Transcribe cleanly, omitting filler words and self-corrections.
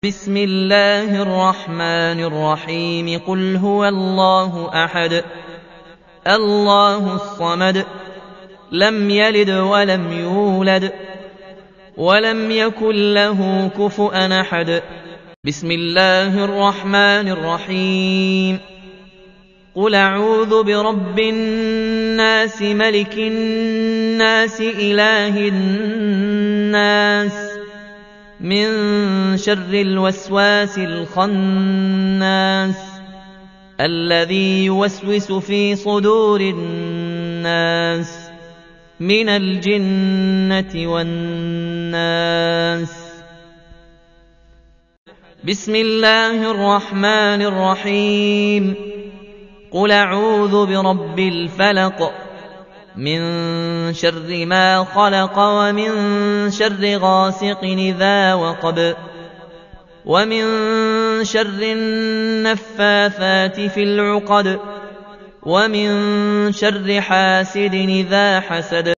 بسم الله الرحمن الرحيم قل هو الله أحد الله الصمد لم يلد ولم يولد ولم يكن له كفؤا أحد بسم الله الرحمن الرحيم قل أعوذ برب الناس ملك الناس إله الناس من شر الوسواس الخناس الذي يوسوس في صدور الناس من الجنة والناس بسم الله الرحمن الرحيم قل أعوذ برب الفلق من شر ما خلق ومن شر غاسق إذا وقب ومن شر النفاثات في العقد ومن شر حاسد إذا حسد